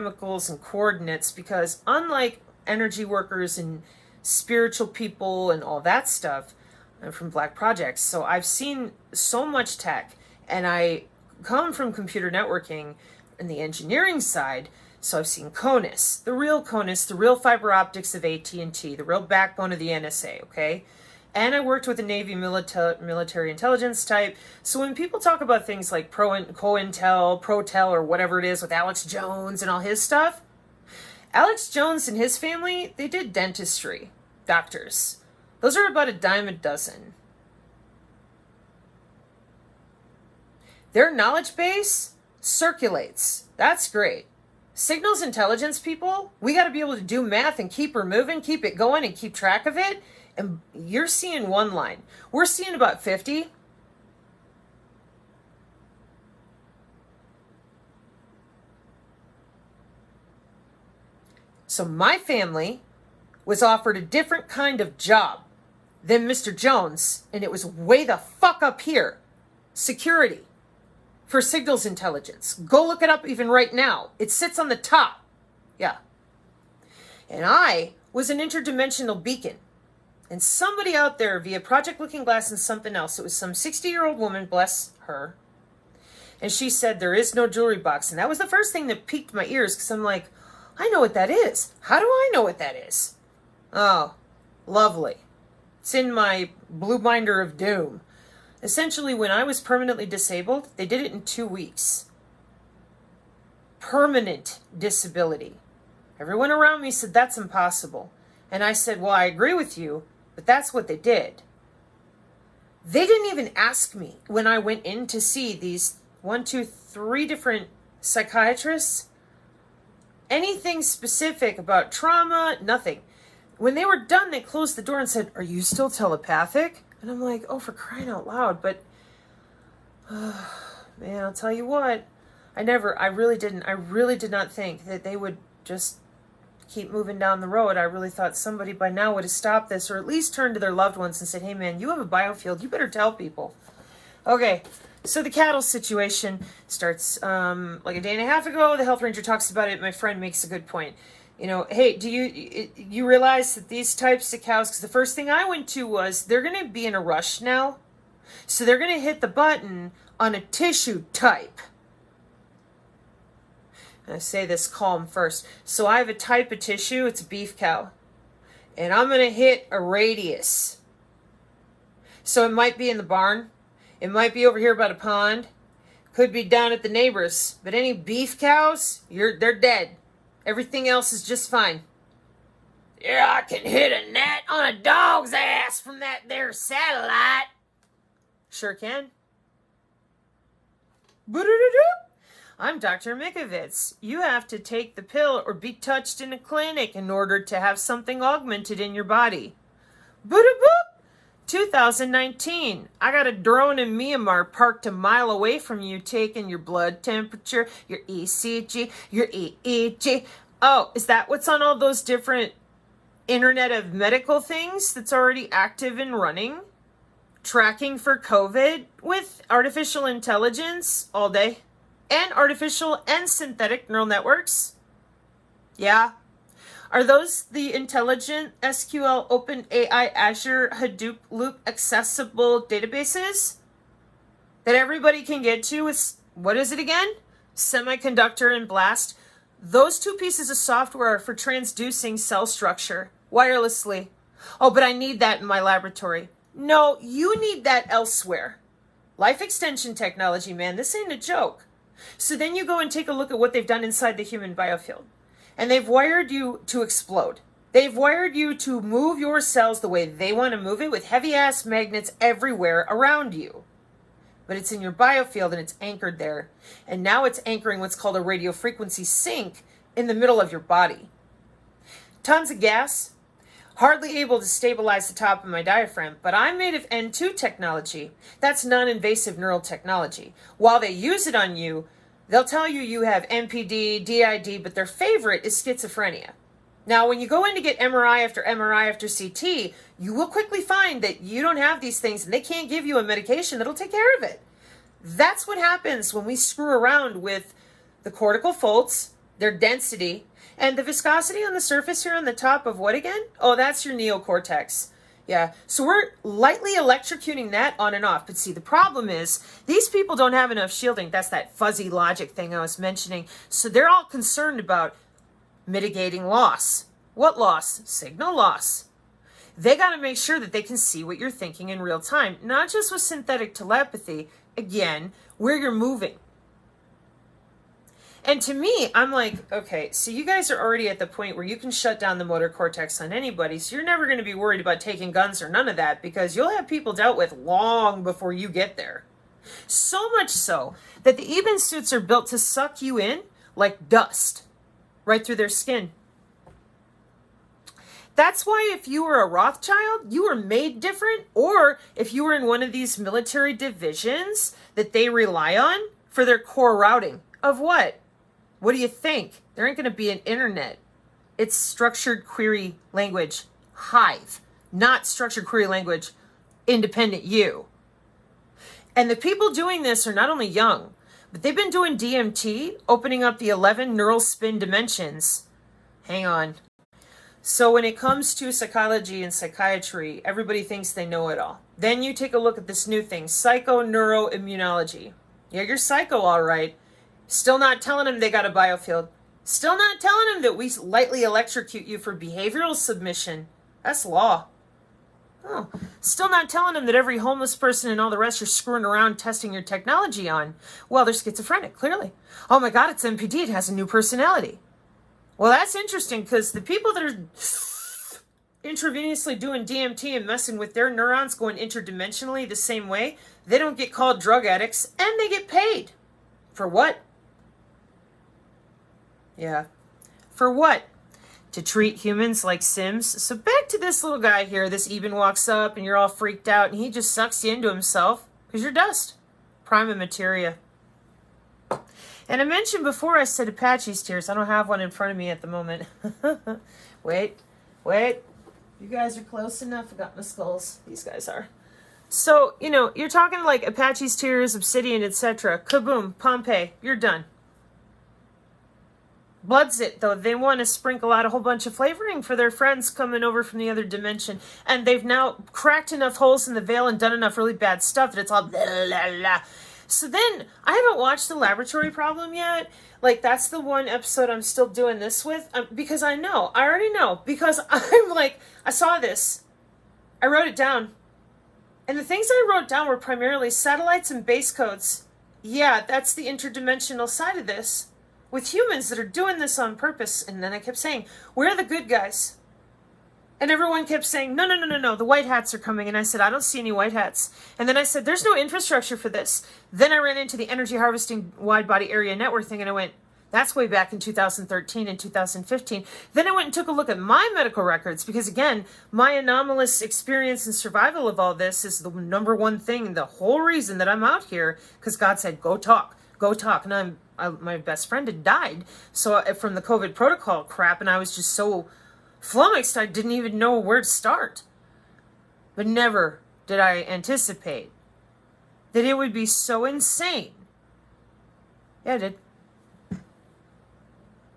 chemicals and coordinates, because unlike energy workers and spiritual people and all that stuff, I'm from Black Projects, so I've seen so much tech, and I come from computer networking and the engineering side. So I've seen CONUS, the real fiber optics of AT&T, the real backbone of the NSA, okay? And I worked with the Navy military intelligence type. So when people talk about things like COINTEL, ProTel, or whatever it is with Alex Jones and all his stuff, Alex Jones and his family, they did dentistry, doctors. Those are about a dime a dozen. Their knowledge base circulates. That's great. Signals intelligence people, we got to be able to do math and keep her moving, keep it going, and keep track of it. And you're seeing one line. We're seeing about 50. So my family was offered a different kind of job than Mr. Jones, and it was way the fuck up here. Security for signals intelligence. Go look it up even right now. It sits on the top. Yeah. And I was an interdimensional beacon. And somebody out there via Project Looking Glass and something else, it was some 60-year-old woman, bless her, and she said, there is no jewelry box. And that was the first thing that piqued my ears, because I'm like, I know what that is. How do I know what that is? Oh, lovely. It's in my blue binder of doom. Essentially, when I was permanently disabled, they did it in 2 weeks. Permanent disability. Everyone around me said, that's impossible. And I said, well, I agree with you, but that's what they did. They didn't even ask me when I went in to see these 3 different psychiatrists, anything specific about trauma, nothing. When they were done, they closed the door and said, are you still telepathic? And I'm like, oh, for crying out loud. But, man, I'll tell you what, I really did not think that they would just keep moving down the road. I really thought somebody by now would have stopped this, or at least turned to their loved ones and said, hey, man, you have a biofield. You better tell people. Okay, so the cattle situation starts like a day and a half ago. The health ranger talks about it. My friend makes a good point. You know, hey, do you realize that these types of cows, because the first thing I went to was, they're going to be in a rush now. So they're going to hit the button on a tissue type. And I say this calm first. So I have a type of tissue. It's a beef cow. And I'm going to hit a radius. So it might be in the barn. It might be over here by the pond. Could be down at the neighbors. But any beef cows, they're dead. Everything else is just fine. Yeah, I can hit a gnat on a dog's ass from that there satellite. Sure can. I'm Dr. Mikovits. You have to take the pill or be touched in a clinic in order to have something augmented in your body. 2019. I got a drone in Myanmar parked a mile away from you taking your blood temperature, your ECG, your EEG. Oh, is that what's on all those different Internet of Medical things that's already active and running? Tracking for COVID with artificial intelligence all day. And artificial and synthetic neural networks? Yeah. Are those the intelligent SQL, OpenAI, Azure, Hadoop, Loop accessible databases that everybody can get to with, what is it again? Semiconductor and BLAST. Those 2 pieces of software are for transducing cell structure wirelessly. Oh, but I need that in my laboratory. No, you need that elsewhere. Life extension technology, man, this ain't a joke. So then you go and take a look at what they've done inside the human biofield. And they've wired you to explode. They've wired you to move your cells the way they want to move it, with heavy-ass magnets everywhere around you. But it's in your biofield and it's anchored there. And now it's anchoring what's called a radio frequency sink in the middle of your body. Tons of gas, hardly able to stabilize the top of my diaphragm, but I'm made of N2 technology. That's non-invasive neural technology. While they use it on you, they'll tell you you have NPD, DID, but their favorite is schizophrenia. Now, when you go in to get MRI after MRI after CT, you will quickly find that you don't have these things and they can't give you a medication that'll take care of it. That's what happens when we screw around with the cortical folds, their density, and the viscosity on the surface here on the top of what again? Oh, that's your neocortex. Yeah, so we're lightly electrocuting that on and off. But see, the problem is these people don't have enough shielding. That's that fuzzy logic thing I was mentioning. So they're all concerned about mitigating loss. What loss? Signal loss. They got to make sure that they can see what you're thinking in real time, not just with synthetic telepathy, again, where you're moving. And to me, I'm like, okay, so you guys are already at the point where you can shut down the motor cortex on anybody, so you're never going to be worried about taking guns or none of that, because you'll have people dealt with long before you get there. So much so that the Eben suits are built to suck you in like dust, right through their skin. That's why if you were a Rothschild, you were made different, or if you were in one of these military divisions that they rely on for their core routing of what? What do you think? There ain't going to be an internet. It's structured query language, Hive, not structured query language, independent you. And the people doing this are not only young, but they've been doing DMT, opening up the 11 neural spin dimensions. Hang on. So when it comes to psychology and psychiatry, everybody thinks they know it all. Then you take a look at this new thing, psychoneuroimmunology. Yeah, you're psycho, all right. Still not telling them they got a biofield. Still not telling them that we lightly electrocute you for behavioral submission. That's law. Oh, still not telling them that every homeless person and all the rest you're screwing around testing your technology on. Well, they're schizophrenic, clearly. Oh my God, it's MPD. It has a new personality. Well, that's interesting because the people that are intravenously doing DMT and messing with their neurons going interdimensionally the same way, they don't get called drug addicts and they get paid. For what? Yeah. For what? To treat humans like Sims. So back to this little guy here. This Eben walks up and you're all freaked out and he just sucks you into himself because you're dust. Prima materia. And I mentioned before I said Apache's tears. I don't have one in front of me at the moment. Wait. You guys are close enough. I got my skulls. These guys are. So, you're talking like Apache's tears, Obsidian, etc. Kaboom, Pompeii. You're done. Blood's it, though. They want to sprinkle out a whole bunch of flavoring for their friends coming over from the other dimension. And they've now cracked enough holes in the veil and done enough really bad stuff that it's all blah, blah, blah. So then, I haven't watched The Laboratory Problem yet. Like, that's the one episode I'm still doing this with. Because I already know. Because I'm like, I saw this. I wrote it down. And the things I wrote down were primarily satellites and base codes. Yeah, that's the interdimensional side of this. With humans that are doing this on purpose. And then I kept saying, we're the good guys. And everyone kept saying, no, the white hats are coming. And I said, I don't see any white hats. And then I said, there's no infrastructure for this. Then I ran into the energy harvesting wide body area network thing. And I went, that's way back in 2013 and 2015. Then I went and took a look at my medical records. Because again, my anomalous experience and survival of all this is the number one thing. The whole reason that I'm out here. Because God said, go talk. And my best friend had died. So from the COVID protocol crap. And I was just so flummoxed, I didn't even know where to start. But never did I anticipate that it would be so insane. Yeah, I did.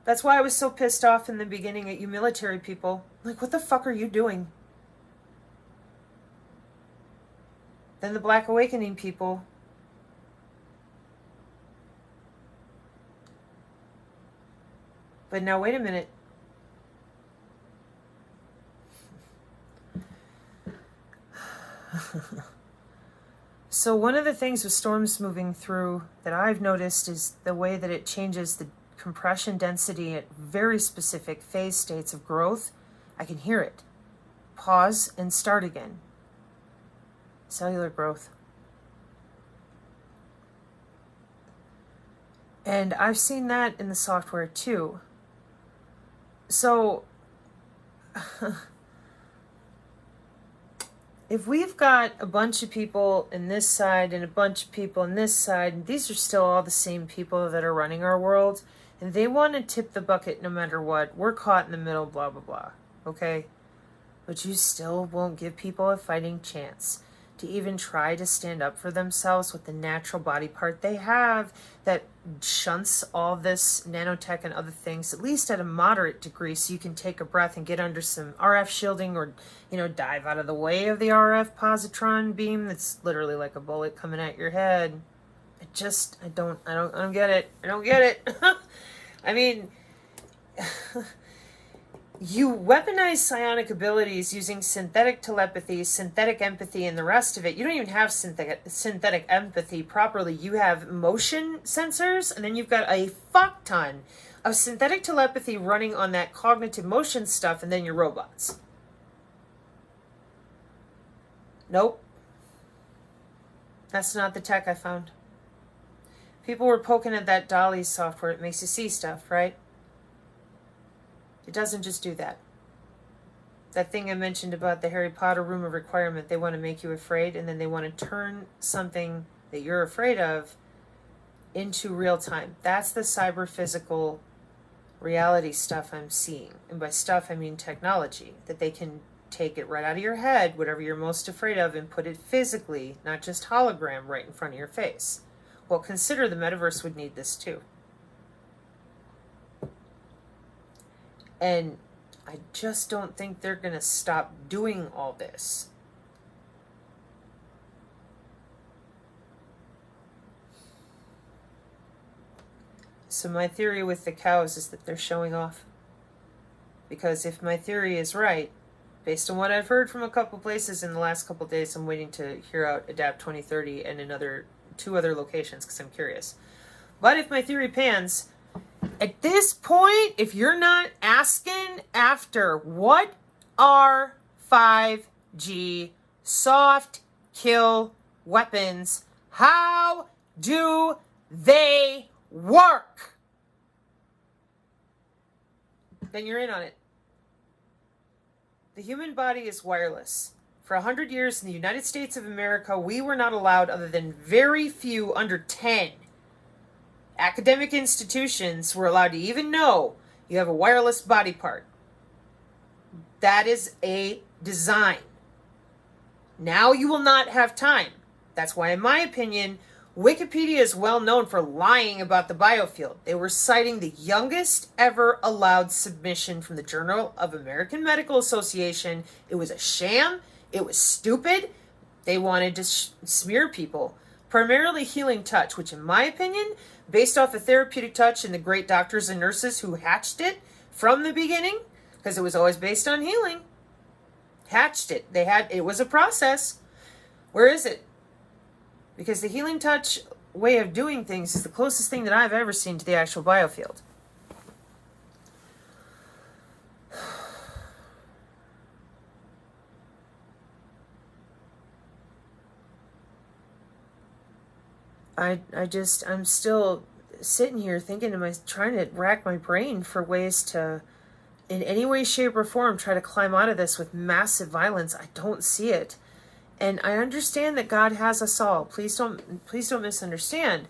That's why I was so pissed off in the beginning at you military people. Like, what the fuck are you doing? Then the Black Awakening people. But now, wait a minute. So one of the things with storms moving through that I've noticed is the way that it changes the compression density at very specific phase states of growth. I can hear it. Pause and start again. Cellular growth. And I've seen that in the software too. So if we've got a bunch of people in this side and a bunch of people in this side, and these are still all the same people that are running our world, and they want to tip the bucket no matter what, we're caught in the middle, blah, blah, blah. Okay? But you still won't give people a fighting chance. to even try to stand up for themselves with the natural body part they have that shunts all this nanotech and other things, at least at a moderate degree, so you can take a breath and get under some RF shielding, or, you know, dive out of the way of the RF positron beam that's literally like a bullet coming at your head. I don't get it. I don't get it. I mean, you weaponize psionic abilities using synthetic telepathy, synthetic empathy, and the rest of it. You don't even have synthetic empathy properly. You have motion sensors, and then you've got a fuck ton of synthetic telepathy running on that cognitive motion stuff, and then your robots. Nope. That's not the tech I found. People were poking at that DALL-E software. It makes you see stuff, right? It doesn't just do that. That thing I mentioned about the Harry Potter room of requirement, they want to make you afraid, and then they want to turn something that you're afraid of into real time. That's the cyber-physical reality stuff I'm seeing. And by stuff, I mean technology. That they can take it right out of your head, whatever you're most afraid of, and put it physically, not just hologram, right in front of your face. Well, consider the metaverse would need this too. And I just don't think they're going to stop doing all this. So my theory with the cows is that they're showing off. Because if my theory is right, based on what I've heard from a couple places in the last couple days, I'm waiting to hear out Adapt 2030 and another 2 other locations because I'm curious. But if my theory pans, at this point, if you're not asking after what are 5G soft kill weapons, how do they work? Then you're in on it. The human body is wireless. For 100 years in the United States of America, we were not allowed, other than very few under 10 academic institutions, were allowed to even know you have a wireless body part. That is a design. Now you will not have time. That's why, in my opinion, Wikipedia is well known for lying about the biofield. They were citing the youngest ever allowed submission from the Journal of American Medical Association. It was a sham. It was stupid. They wanted to smear people. Primarily healing touch, which in my opinion, based off of therapeutic touch and the great doctors and nurses who hatched it from the beginning, because it was always based on healing, hatched it. It was a process. Where is it? Because the healing touch way of doing things is the closest thing that I've ever seen to the actual biofield. I'm still sitting here thinking trying to rack my brain for ways to, in any way, shape, or form, try to climb out of this with massive violence. I don't see it. And I understand that God has us all. Please don't misunderstand.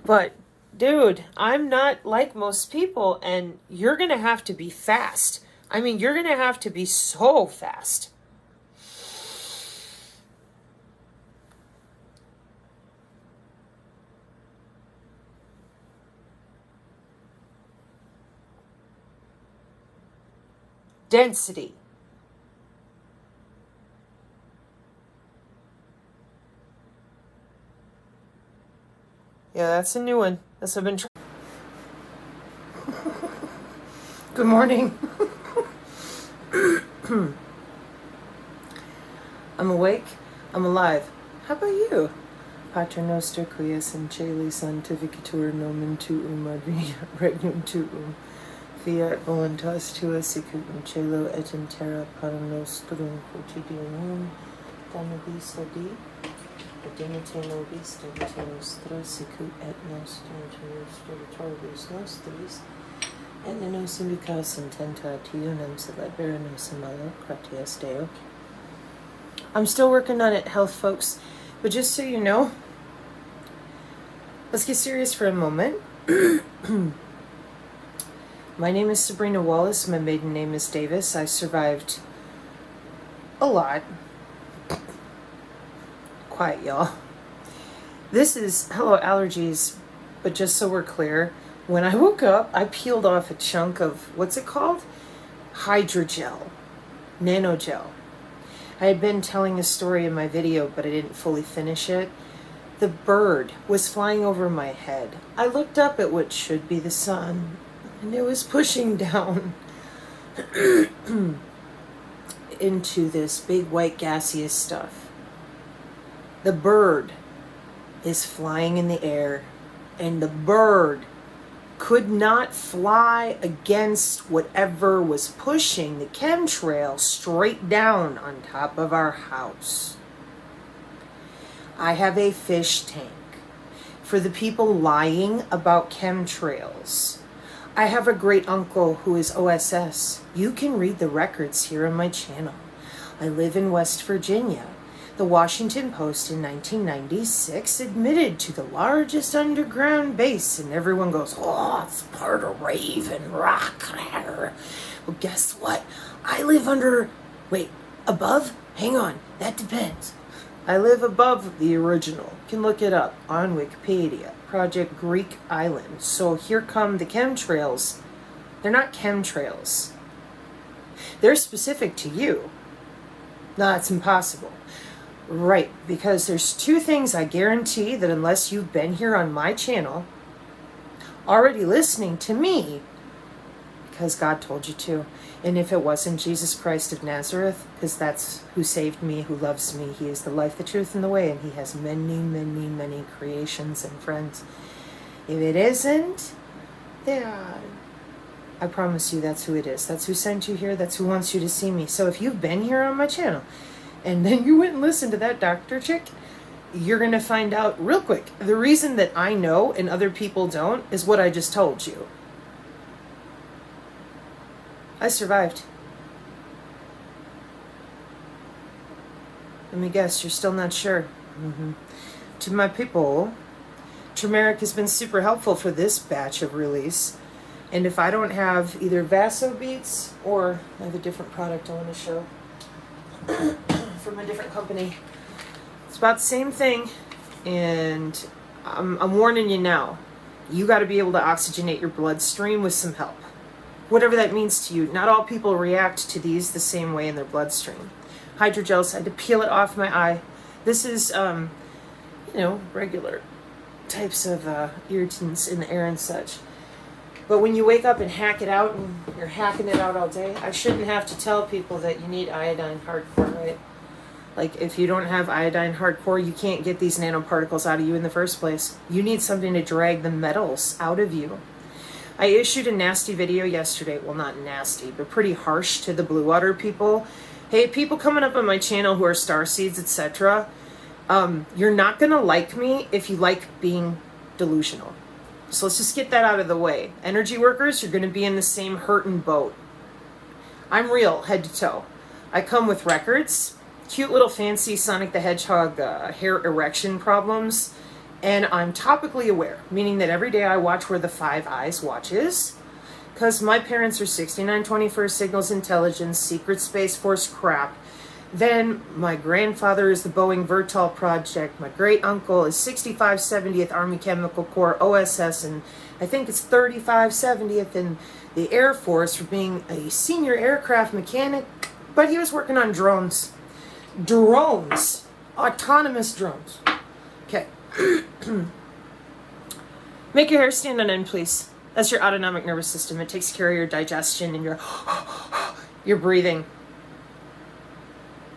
But, dude, I'm not like most people, and you're going to have to be fast. I mean, you're going to have to be so fast. Density. Yeah, that's a new one. That's I've been trying. Good morning. I'm awake. I'm alive. How about you? Pater noster quies in celi sanctificatur nomen tuum regnum tuum. Fiat voluntas tua sicut in cielo et in terra panem nostrum quotidianum da nobis hodie, et dimite nobis debita nostra sicut et nos dimitirus debitoribus nostris, et ne nos inducas in tentationem sed libera nos in malo, gratias Deo. I'm still working on it, health folks, but just so you know, let's get serious for a moment. My name is Sabrina Wallace. My maiden name is Davis. I survived a lot. quiet, y'all. This is Hello Allergies, but just so we're clear, when I woke up, I peeled off a chunk of, what's it called? Hydrogel, nanogel. I had been telling a story in my video, but I didn't fully finish it. The bird was flying over my head. I looked up at what should be the sun, and it was pushing down into this big white gaseous stuff. The bird is flying in the air, and the bird could not fly against whatever was pushing the chemtrail straight down on top of our house. I have a fish tank for the people lying about chemtrails. I have a great uncle who is OSS. You can read the records here on my channel. I live in West Virginia. The Washington Post in 1996 admitted to the largest underground base, and everyone goes, oh, it's part of Raven Rock. Well, guess what? I live above? Hang on, that depends. I live above the original. You can look it up on Wikipedia. Project Greek Island. So here come the chemtrails. They're not chemtrails. They're specific to you. No, it's impossible. Right, because there's two things I guarantee that unless you've been here on my channel, already listening to me, because God told you to, and if it wasn't Jesus Christ of Nazareth, because that's who saved me, who loves me, he is the life, the truth, and the way, and he has many, many, many creations and friends. If it isn't, then I promise you that's who it is. That's who sent you here, that's who wants you to see me. So if you've been here on my channel, and then you went and listened to that doctor chick, you're going to find out real quick. The reason that I know and other people don't is what I just told you. I survived. Let me guess, you're still not sure. To my people, turmeric has been super helpful for this batch of release. And if I don't have either Vaso Beats or I have a different product I want to show from a different company. It's about the same thing, and I'm warning you now. You got to be able to oxygenate your bloodstream with some help. Whatever that means to you. Not all people react to these the same way in their bloodstream. Hydrogels, I had to peel it off my eye. This is, regular types of irritants in the air and such. But when you wake up and hack it out, and you're hacking it out all day, I shouldn't have to tell people that you need iodine hardcore, right? Like, if you don't have iodine hardcore, you can't get these nanoparticles out of you in the first place. You need something to drag the metals out of you. I issued a nasty video yesterday. Well, not nasty, but pretty harsh to the Blue Water people. Hey, people coming up on my channel who are starseeds, etc. You're not going to like me if you like being delusional. So let's just get that out of the way. Energy workers, you're going to be in the same hurtin' boat. I'm real, head to toe. I come with records, cute little fancy Sonic the Hedgehog hair erection problems, and I'm topically aware, meaning that every day I watch where the Five Eyes watches, because my parents are 6921st Signals Intelligence, Secret Space Force crap. Then my grandfather is the Boeing Vertol Project. My great uncle is 6570th Army Chemical Corps OSS, and I think it's 3570th in the Air Force for being a senior aircraft mechanic. But he was working on drones. Drones. Autonomous drones. Okay. Make your hair stand on end, please. That's your autonomic nervous system. It takes care of your digestion and your breathing.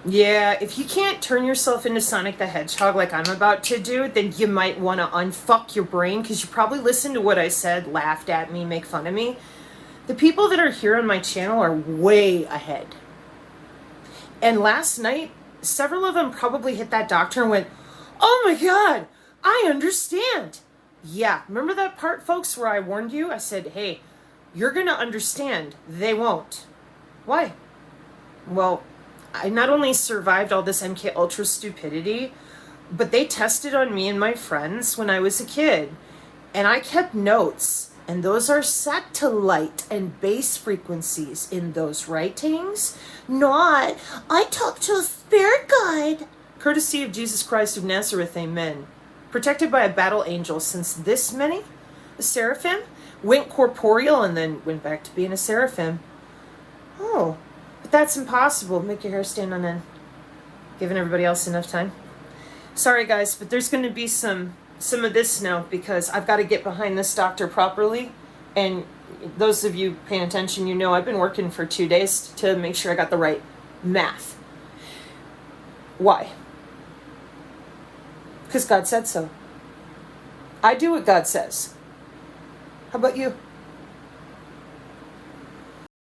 Yeah, if you can't turn yourself into Sonic the Hedgehog like I'm about to do, then you might want to unfuck your brain, because you probably listened to what I said, laughed at me, make fun of me. The people that are here on my channel are way ahead. And last night, several of them probably hit that doctor and went, oh my God, I understand. Yeah, remember that part, folks, where I warned you? I said, hey, you're going to understand. They won't. Why? Well, I not only survived all this MK Ultra stupidity, but they tested on me and my friends when I was a kid. And I kept notes, and those are set to light and bass frequencies in those writings. Not, I talked to a spirit guide. Courtesy of Jesus Christ of Nazareth, amen. Protected by a battle angel, since this many, a seraphim, went corporeal and then went back to being a seraphim. Oh, but that's impossible. Make your hair stand on end. Giving everybody else enough time. Sorry guys, but there's going to be some of this now because I've got to get behind this doctor properly. And those of you paying attention, you know I've been working for 2 days to make sure I got the right math. Why? Because God said so. I do what God says. How about you?